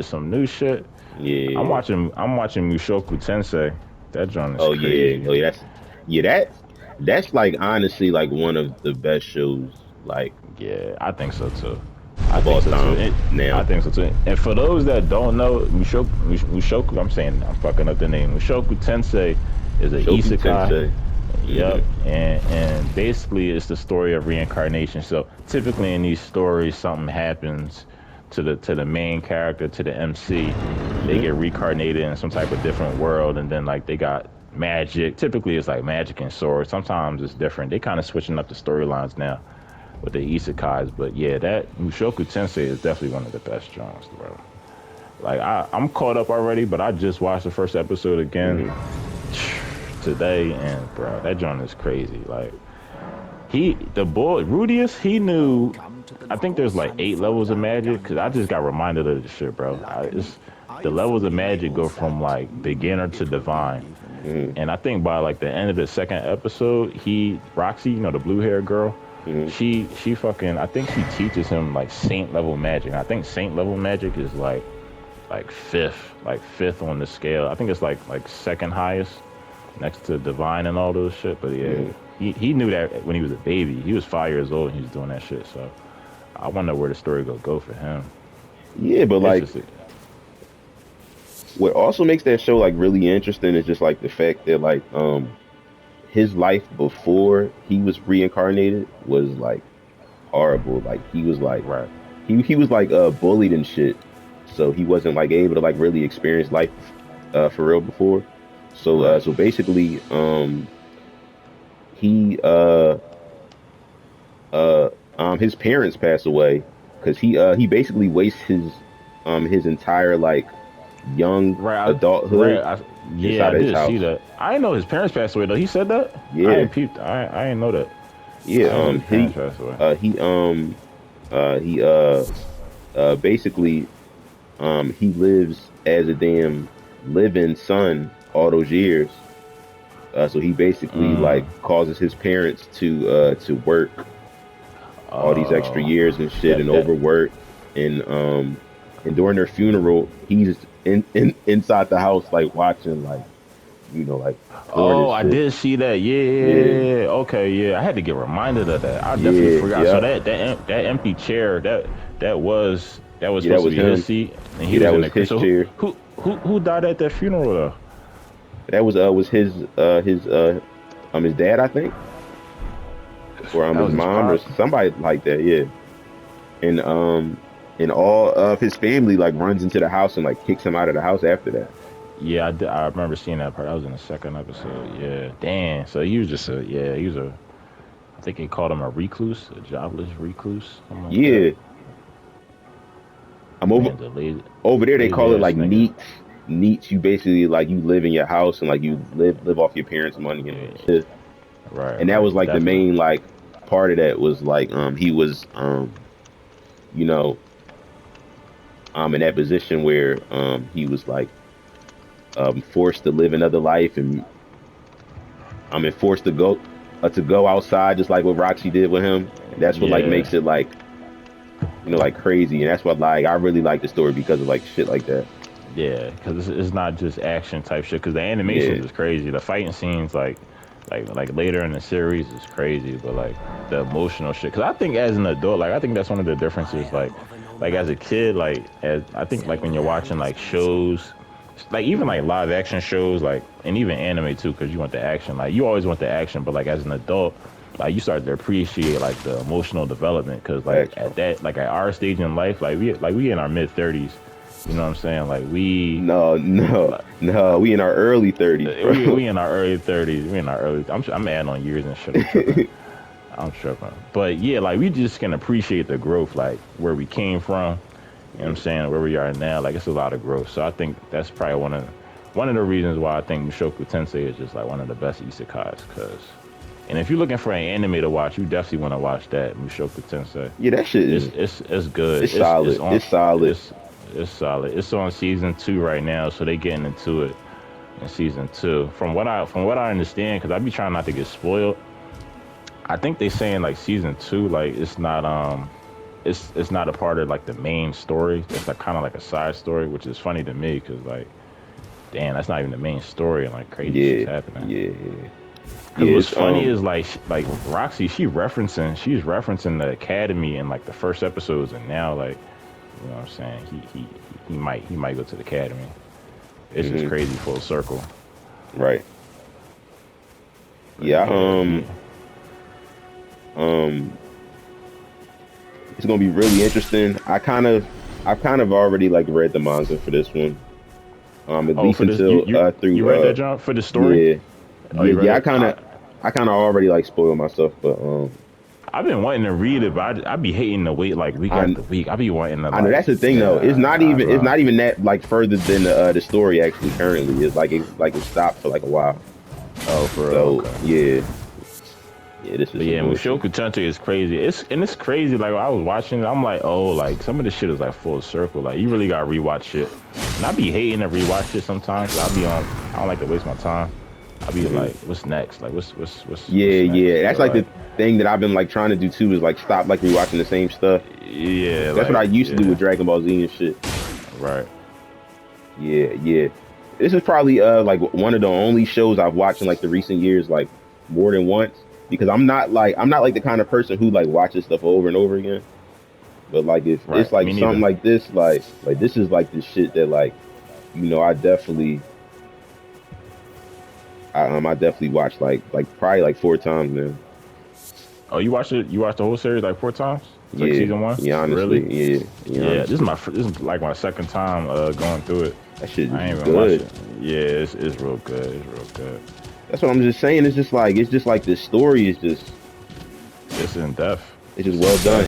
some new shit. Yeah. I'm watching Mushoku Tensei. That joint is Oh yeah. crazy. Oh yeah. That's like honestly like one of the best shows like Yeah, I think so too. I of think all so too. time I now. think so too. And for those that don't know, Mushoku, I'm fucking up the name. Mushoku Tensei is an Mushoku isekai. Tensei. Yep, Hmm. and basically it's the story of reincarnation. So typically in these stories, something happens to the main character, to the MC. They Hmm. get reincarnated in some type of different world, and then like they got magic. Typically it's like magic and swords. Sometimes it's different. They kind of switching up the storylines now with the isekais. But yeah, that Mushoku Tensei is definitely one of the best genres, bro. Like I'm caught up already, but I just watched the first episode again Hmm. today, and bro, that genre is crazy. Like the boy Rudius, he knew. I think there's like 8 levels of magic because I just got reminded of this shit, bro. It's the levels of magic go from like beginner to divine, Hmm. and I think by like the end of the second episode, Roxy, the blue hair girl, Hmm. she fucking I think she teaches him like saint level magic. I think saint level magic is like fifth on the scale. I think it's like second highest next to divine and all those shit. But yeah, Hmm. he knew that when he was a baby. He was 5 years old and he was doing that shit. So I wonder where the story go for him. Yeah, but It's like just what also makes that show like really interesting is just like the fact that like his life before he was reincarnated was like horrible. Like he was like right. he was like bullied and shit. So he wasn't like able to like really experience life for real before. So Right. so basically he uh his parents passed away because he basically wastes his entire like young Right. adulthood Yeah, inside I of his did see house. that. I didn't know his parents passed away though. He said that. I Yeah. ain't peeped. I didn't know that. Yeah, I didn't know his parents passed away. he he basically he lives as a damn living son all those years. So he basically Mm. like causes his parents to work all these extra Oh. years and shit That and that. overwork and during their funeral he's inside the house like watching like like porn and Oh, I shit. did see that. Yeah, Yeah. Okay. Yeah. I had to get reminded of that. I definitely yeah, forgot. So yeah, that empty chair that was yeah. That supposed to was be his him. seat, and he Yeah, was that in was the. his So chair. who died at that funeral though? That was his dad, I think, or That his was his mom or pop. somebody like that. Yeah, and all of his family like runs into the house and like kicks him out of the house after that. Yeah, I remember seeing that part. That was in the second episode. Yeah. Damn. So he was just a yeah. He was a. I think he called him a recluse, a jobless recluse, something like that. Yeah, I'm over Man, the there. They lazy call it ass like nigga. neat. Neat. You basically like you live in your house and like you live off your parents' money and Yeah. shit. Right. And that was Right. like the Definitely. main like part of that was like he was you know in that position where he was like forced to live another life and forced to go outside just like what Roxy did with him. And that's what like Yeah. makes it like like crazy. And that's what like I really like the story because of like shit like that. Yeah, because it's not just action type shit. Because the animations Yeah, is crazy. The fighting scenes, like later in the series, is crazy. But like the emotional shit. Because I think as an adult, like I think that's one of the differences. Like as a kid, like as I think like when you're watching like shows, like even like live action shows, like and even anime too, because you want the action. Like you always want the action, but like as an adult. Like you start to appreciate like the emotional development because like facts, at bro. that like at our stage in life we in our mid 30s. You know what I'm saying? Like No, no, like, no. We in our early 30s, bro. we in our early 30s. We in our early. I'm adding on years and shit. I'm tripping. I'm tripping. But yeah, like we just can appreciate the growth, like where we came from. You know what I'm saying? Where we are now, like it's a lot of growth. So I think that's probably one of the reasons why I think Mushoku Tensei is just like one of the best isekais. Cause, and if you're looking for an anime to watch, you definitely want to watch that Mushoku Tensei. Yeah, that shit is It's good. it's solid. It's solid. It's it's solid. It's on season 2 right now, so they getting into it in season 2. From what I understand, because I be trying not to get spoiled. I think they saying like season 2, like it's not. it's not a part of like the main story. It's like kind of like a side story, which is funny to me because like, damn, that's not even the main story, and like crazy shit's Yeah, happening. yeah, Because yeah. what's It's funny is like Roxy, she's referencing the Academy in like the first episodes, and now like, you know what I'm saying, he might go to the Academy. It's just hmm crazy full circle. right. But Yeah. yeah, he. Um. It's gonna be really interesting. I've kind of already like read the manga for this one. At Oh, least for this, you until you you through read that job for the story? yeah, Oh, you read yeah. it? I kind of already like spoiled myself, but I've been wanting to read it, but I be hating to wait like week I after week. I be wanting to I know like, that's the thing though. yeah, I don't It's know. not even that like further than the story actually currently is like it stopped for like a while. Oh, for real? So Okay. yeah, yeah. This is But some yeah, bullshit. Mushoku Tensei is crazy. It's crazy. Like I was watching it, I'm like, oh, like some of this shit is like full circle. Like you really gotta rewatch shit. And I be hating to rewatch shit sometimes. 'Cause I be on. I don't like to waste my time. I be hmm like, what's next? Like Yeah, what's yeah. next? That's But like like, the thing that I've been like trying to do too is like stop like rewatching the same stuff. yeah, That's what I like used to do yeah, with Dragon Ball Z and shit. right. Yeah, yeah. This is probably like one of the only shows I've watched in like the recent years like more than once because I'm not like the kind of person who like watches stuff over and over again. But like if it's Right. like Me something neither. like this, like this is like the shit that like I definitely I definitely watched like probably like four times now. Oh, you watched it? You watched the whole series like 4 times? It's like Yeah, season one? yeah, Really? honestly, yeah, yeah, Yeah. honestly, This is like my second time going through it. that shit is I ain't even watched good. it. Yeah, it's real good. It's real good. That's what I'm just saying. It's just like this story is just It's in depth. it's just It's well in done. depth.